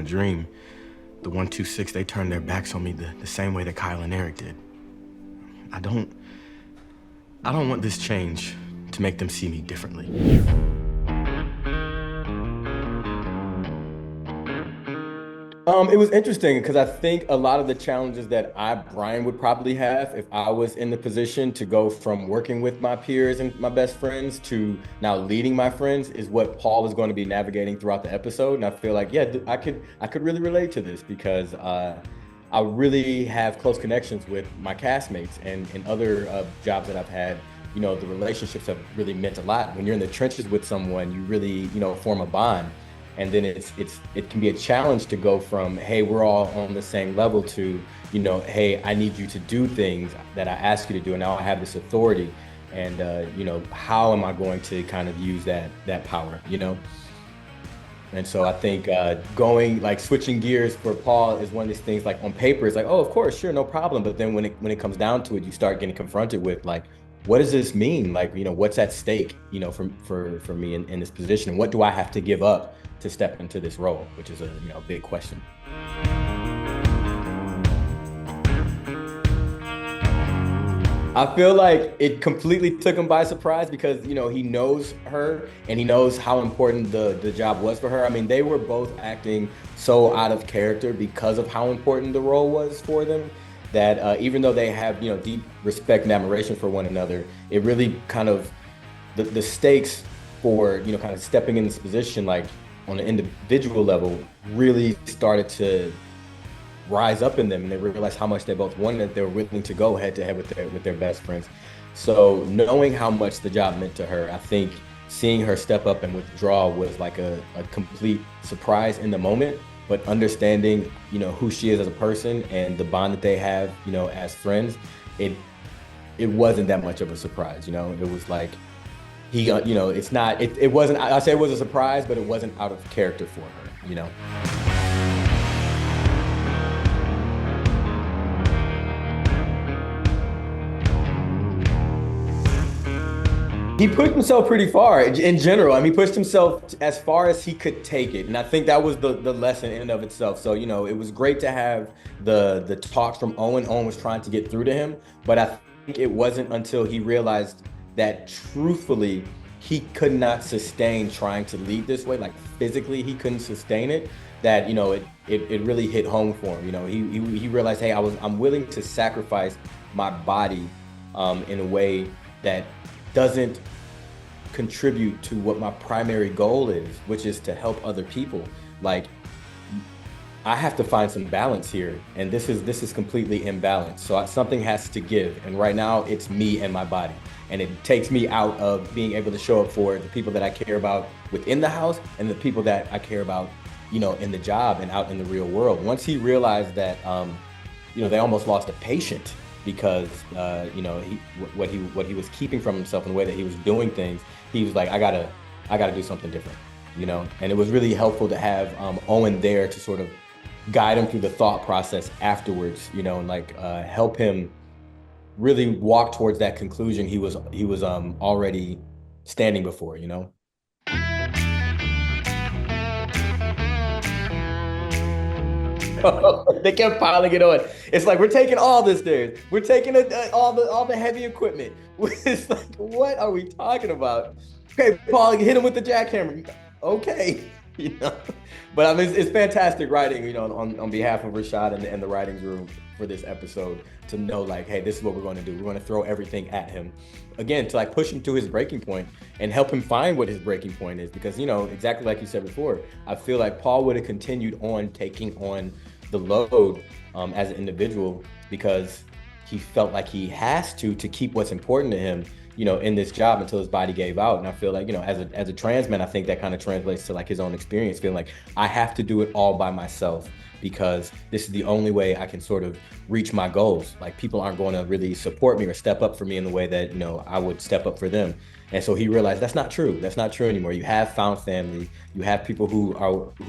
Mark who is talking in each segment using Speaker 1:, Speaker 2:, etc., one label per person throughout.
Speaker 1: dream, the 126, they turned their backs on me the same way that Kyle and Eric did. I don't want this change to make them see me differently. It was interesting because I think a lot of the challenges that Brian, would probably have if I was in the position to go from working with my peers and my best friends to now leading my friends is what Paul is going to be navigating throughout the episode. And I feel like, yeah, I could really relate to this because I really have close connections with my castmates and other jobs that I've had. You know, the relationships have really meant a lot. When you're in the trenches with someone, you really, form a bond. And then it can be a challenge to go from, hey, we're all on the same level to, hey, I need you to do things that I ask you to do, and now I have this authority. And how am I going to kind of use that power, And so I think switching gears for Paul is one of these things. Like on paper, it's like, oh, of course, sure, no problem. But then when it comes down to it, you start getting confronted with like, what does this mean? Like, what's at stake, for me in this position? What do I have to give up to step into this role, which is a big question. I feel like it completely took him by surprise because, he knows her and he knows how important the job was for her. I mean, they were both acting so out of character because of how important the role was for them that even though they have, deep respect and admiration for one another, it really kind of, the stakes for, kind of stepping in this position, like, on an individual level, really started to rise up in them, and they realized how much they both wanted. They were willing to go head to head with their best friends. So knowing how much the job meant to her, I think seeing her step up and withdraw was like a complete surprise in the moment. But understanding, who she is as a person and the bond that they have, as friends, it wasn't that much of a surprise. It was like, it wasn't, I say it was a surprise, but it wasn't out of character for her, He pushed himself pretty far in general. I mean, he pushed himself as far as he could take it. And I think that was the lesson in and of itself. So, it was great to have the talks from Owen. Owen was trying to get through to him, but I think it wasn't until he realized that truthfully, he could not sustain trying to lead this way. Like physically, he couldn't sustain it. That, it really hit home for him. He realized, hey, I'm willing to sacrifice my body in a way that doesn't contribute to what my primary goal is, which is to help other people. Like, I have to find some balance here, and this is completely imbalanced. So something has to give, and right now it's me and my body, and it takes me out of being able to show up for the people that I care about within the house and the people that I care about, in the job and out in the real world. Once he realized that, they almost lost a patient because, what he was keeping from himself and the way that he was doing things, he was like, I gotta do something different, And it was really helpful to have Owen there to sort of guide him through the thought process afterwards, and help him really walk towards that conclusion he was already standing before, They kept piling it on. It's like, we're taking all this there. We're taking all the heavy equipment. It's like, what are we talking about? Okay, Paul, hit him with the jackhammer. Okay, But I mean, it's fantastic writing, on behalf of Rashad and the writing room for this episode to know, like, hey, this is what we're going to do. We're going to throw everything at him. Again, to like push him to his breaking point and help him find what his breaking point is. Because, exactly like you said before, I feel like Paul would have continued on taking on the load as an individual because he felt like he has to keep what's important to him, in this job until his body gave out. And I feel like, as a trans man, I think that kind of translates to like his own experience, feeling like I have to do it all by myself because this is the only way I can sort of reach my goals. Like, people aren't going to really support me or step up for me in the way that, I would step up for them. And so he realized that's not true. That's not true anymore. You have found family. You have people who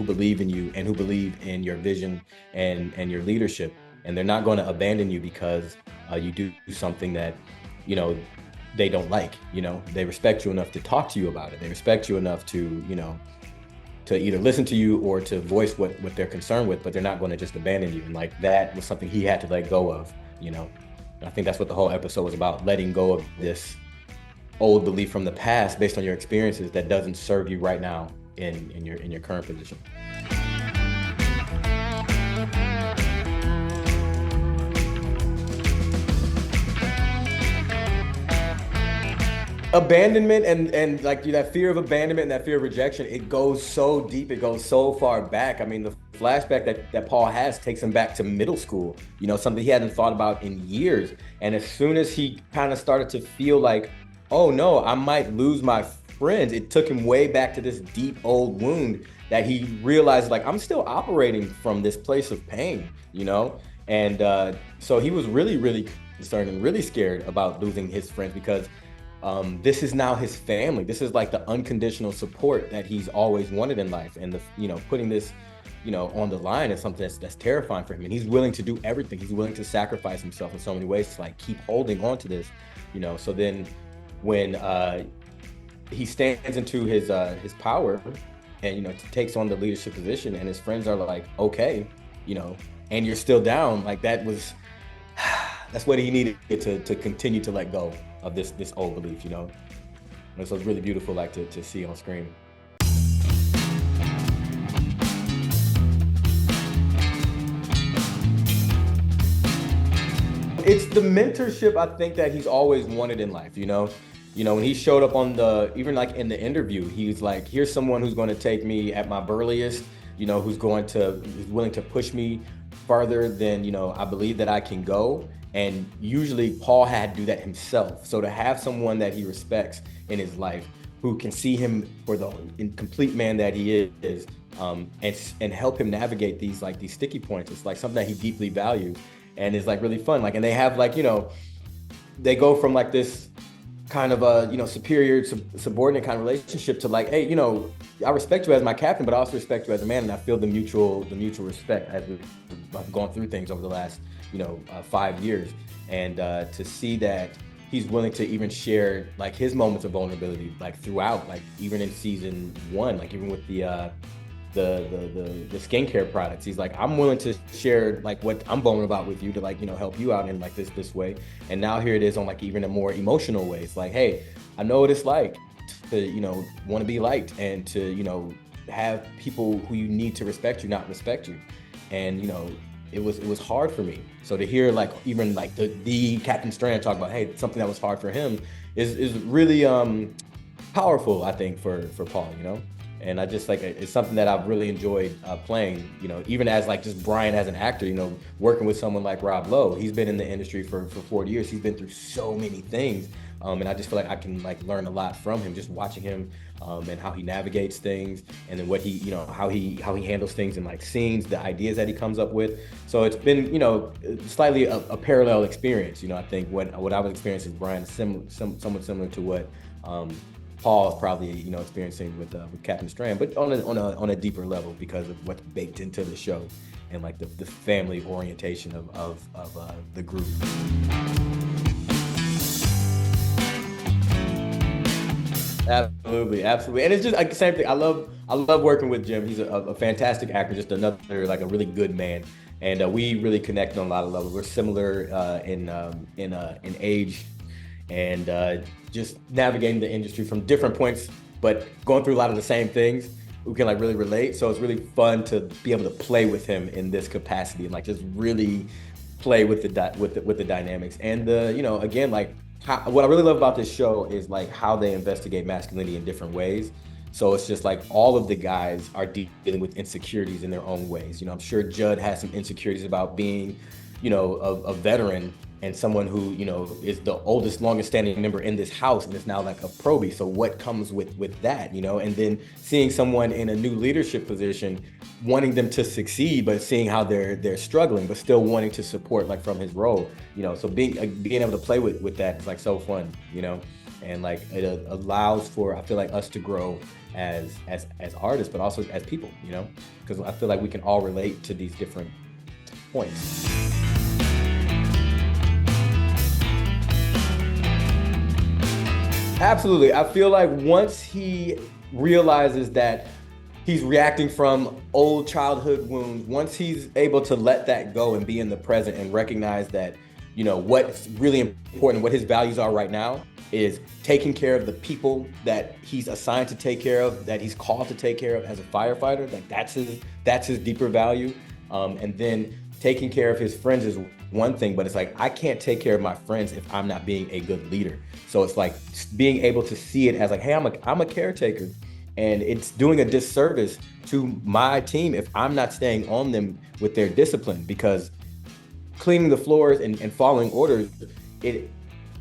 Speaker 1: believe in you and who believe in your vision and your leadership. And they're not going to abandon you because you do something that, they don't like. They respect you enough to talk to you about it. They respect you enough to to either listen to you or to voice what they're concerned with, but they're not going to just abandon you. And like that was something he had to let go of, you know. And I think that's what the whole episode was about, letting go of this old belief from the past based on your experiences that doesn't serve you right now in your current position. Abandonment and like that fear of abandonment and that fear of rejection, it goes so deep, it goes so far back. I mean, the flashback that Paul has takes him back to middle school, you know, something he hadn't thought about in years. And as soon as he kind of started to feel like, oh no, I might lose my friends, it took him way back to this deep old wound that he realized, like, I'm still operating from this place of pain, you know? And so he was really, really concerned and really scared about losing his friends, because this is now his family. This is like the unconditional support that he's always wanted in life. And the, you know, putting this, you know, on the line is something that's terrifying for him. And he's willing to do everything. He's willing to sacrifice himself in so many ways to like keep holding on to this, you know. So then when he stands into his power and, you know, takes on the leadership position, and his friends are like, okay, you know, and you're still down, like that was, that's what he needed to continue to let go of this old belief, you know. And so it's really beautiful, like to see on screen. It's the mentorship I think that he's always wanted in life, you know. You know, when he showed up on even like in the interview, he's like, here's someone who's going to take me at my burliest, you know, who's willing to push me farther than, you know, I believe that I can go. And usually Paul had to do that himself. So to have someone that he respects in his life, who can see him for the complete man that he is, and help him navigate these sticky points, it's like something that he deeply values, and is like really fun. Like, and they have like, you know, they go from like this kind of a, you know, superior subordinate kind of relationship to like, hey, you know, I respect you as my captain, but I also respect you as a man, and I feel the mutual respect as we've gone through things over the last, you know, 5 years. And to see that he's willing to even share like his moments of vulnerability, like throughout, like even in season 1, like even with the skincare products, he's like, I'm willing to share like what I'm vulnerable about with you to like, you know, help you out in like this way. And now here it is on like even a more emotional way. It's like, hey, I know what it's like to, you know, want to be liked, and to, you know, have people who you need to respect you not respect you. And, you know, it was hard for me. So to hear like even like the Captain Strand talk about, hey, something that was hard for him is really powerful, I think, for Paul, you know. And I just like, it's something that I've really enjoyed playing, you know, even as like just Brian as an actor, you know, working with someone like Rob Lowe. He's been in the industry for 40 years. He's been through so many things. And I just feel like I can like learn a lot from him, just watching him and how he navigates things, and then what he, you know, how he handles things in like scenes, the ideas that he comes up with. So it's been, you know, slightly a parallel experience. You know, I think what I was experiencing with Brian is somewhat similar to what Paul is probably, you know, experiencing with Captain Strand, but on a deeper level because of what's baked into the show and like the family orientation of the group. Absolutely. And it's just like the same thing. I love working with Jim. He's a fantastic actor, just another like a really good man, and we really connect on a lot of levels. We're similar in age, and just navigating the industry from different points, but going through a lot of the same things. We can like really relate. So it's really fun to be able to play with him in this capacity and like just really play with the dynamics. And you know, again, like what I really love about this show is like how they investigate masculinity in different ways. So it's just like all of the guys are dealing with insecurities in their own ways. You know, I'm sure Judd has some insecurities about being, you know, a veteran and someone who, you know, is the oldest, longest standing member in this house and is now like a probie. So what comes with that, you know? And then seeing someone in a new leadership position, wanting them to succeed, but seeing how they're struggling, but still wanting to support like from his role, you know? So being able to play with that is like so fun, you know? And like it allows for, I feel like, us to grow as artists, but also as people, you know? Because I feel like we can all relate to these different points. Absolutely. I feel like once he realizes that he's reacting from old childhood wounds. Once he's able to let that go and be in the present and recognize that, what's really important, what his values are right now is taking care of the people that he's assigned to take care of, that he's called to take care of as a firefighter. Like that's his deeper value. And then taking care of his friends is one thing, but it's like, I can't take care of my friends if I'm not being a good leader. So it's like being able to see it as like, hey, I'm a caretaker. And it's doing a disservice to my team if I'm not staying on them with their discipline, because cleaning the floors and following orders,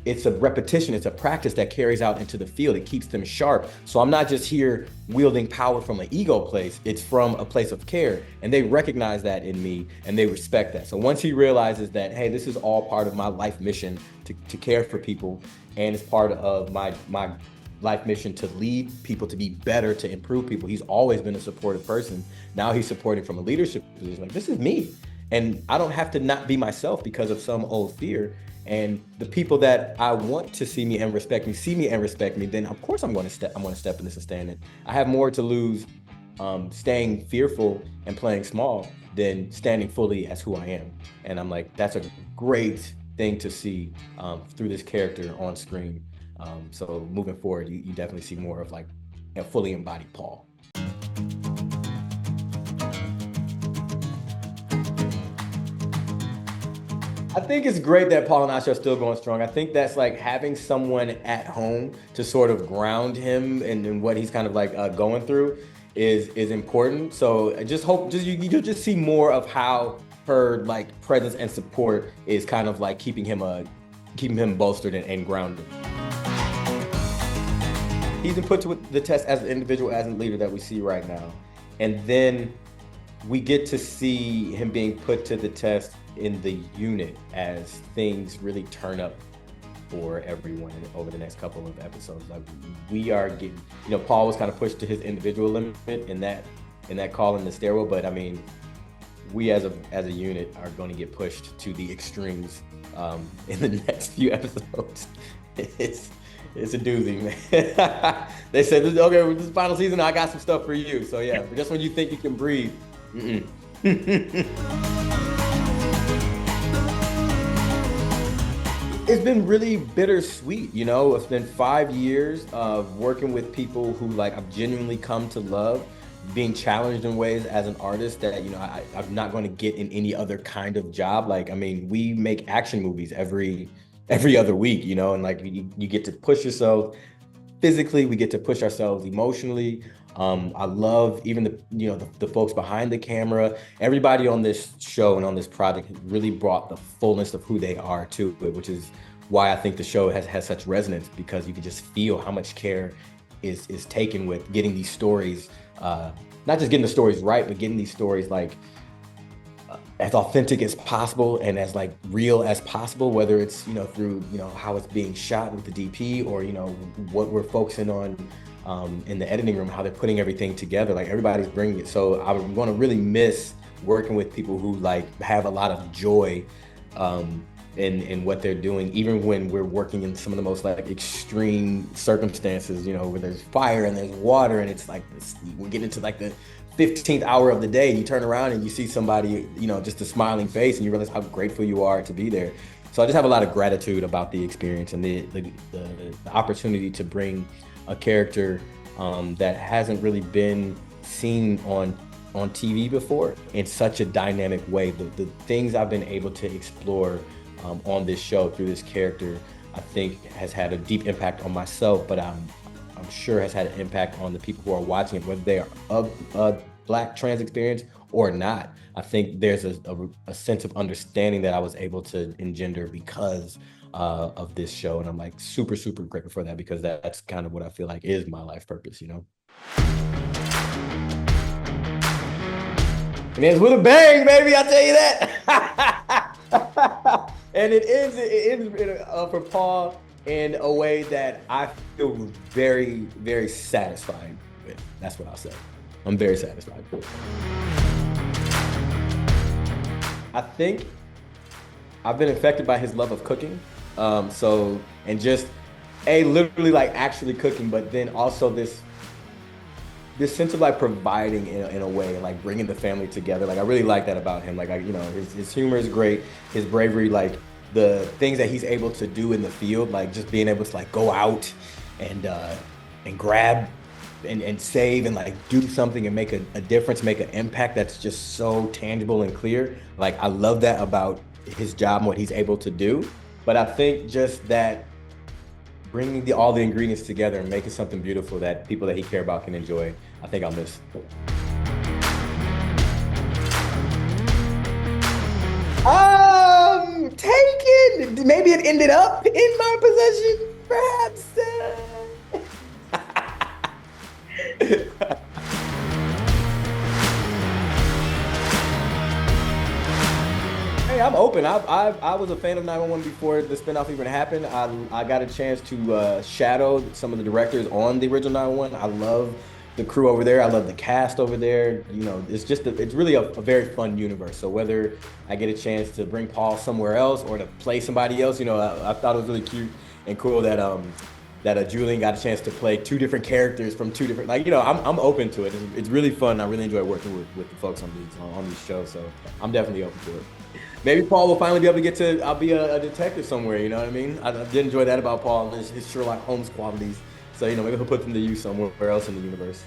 Speaker 1: it's a repetition, it's a practice that carries out into the field. It keeps them sharp. So I'm not just here wielding power from an ego place, it's from a place of care. And they recognize that in me and they respect that. So once he realizes that, hey, this is all part of my life mission to care for people, and it's part of my life mission to lead people to be better, to improve people. He's always been a supportive person. Now he's supporting from a leadership position. Like, this is me. And I don't have to not be myself because of some old fear. And the people that I want to see me and respect me, see me and respect me, then of course I'm going to step in this and stand in. I have more to lose staying fearful and playing small than standing fully as who I am. And I'm like, that's a great thing to see through this character on screen. So moving forward, you definitely see more of like a fully embodied Paul. I think it's great that Paul and Asha are still going strong. I think that's like having someone at home to sort of ground him in what he's kind of like going through is important. So I just hope you just see more of how her like presence and support is kind of like keeping him bolstered and grounded. He's been put to the test as an individual, as a leader that we see right now. And then we get to see him being put to the test in the unit as things really turn up for everyone over the next couple of episodes. Like, we are getting, Paul was kind of pushed to his individual limit in that call in the stairwell, but I mean, we as a unit are going to get pushed to the extremes in the next few episodes. It's a doozy, man. They said, okay, with this final season, I got some stuff for you. So yeah, just when you think you can breathe. It's been really bittersweet, It's been 5 years of working with people who like I've genuinely come to love, being challenged in ways as an artist that, I'm not going to get in any other kind of job. Like, I mean, we make action movies every other week, and like you get to push yourself physically, we get to push ourselves emotionally. I love even the folks behind the camera. Everybody on this show and on this project really brought the fullness of who they are to it, which is why I think the show has such resonance, because you can just feel how much care is taken with getting these stories, not just getting the stories right, but getting these stories like as authentic as possible and as like real as possible, whether it's, through, how it's being shot with the DP or, what we're focusing on in the editing room, how they're putting everything together. Like, everybody's bringing it. So I'm going to really miss working with people who like have a lot of joy in what they're doing, even when we're working in some of the most like extreme circumstances, where there's fire and there's water and it's like we're getting into like the 15th hour of the day, and you turn around and you see somebody, just a smiling face, and you realize how grateful you are to be there. So I just have a lot of gratitude about the experience and the opportunity to bring a character that hasn't really been seen on TV before in such a dynamic way. The things I've been able to explore on this show through this character, I think has had a deep impact on myself, but I'm sure has had an impact on the people who are watching it, whether they are of Black trans experience or not. I think there's a sense of understanding that I was able to engender because of this show. And I'm like super, super grateful for that, because that's kind of what I feel like is my life purpose, And it's with a bang, baby, I'll tell you that. And it ends for Paul in a way that I feel very, very satisfied with. That's what I'll say. I'm very satisfied with it. I think I've been affected by his love of cooking. And just literally like actually cooking, but then also this this sense of like providing in a way and like bringing the family together. Like I really like that about him. Like his humor is great, his bravery, like the things that he's able to do in the field, like just being able to like go out and grab and save and like do something and make a difference, make an impact that's just so tangible and clear. Like I love that about his job and what he's able to do. But I think just that bringing all the ingredients together and making something beautiful that people that he care about can enjoy, I think I'll miss. Taken. Maybe it ended up in my possession, perhaps. Hey, I'm open. I was a fan of 911 before the spinoff even happened. I got a chance to shadow some of the directors on the original 911. I love the crew over there. I love the cast over there. It's really a very fun universe. So whether I get a chance to bring Paul somewhere else or to play somebody else, I thought it was really cute and cool that Julian got a chance to play two different characters from two different, I'm open to it. It's really fun. I really enjoy working with the folks on these shows. So I'm definitely open to it. Maybe Paul will finally be able to I'll be a detective somewhere, you know what I mean? I did enjoy that about Paul and his Sherlock Holmes qualities. So, maybe he'll put them to use somewhere else in the universe.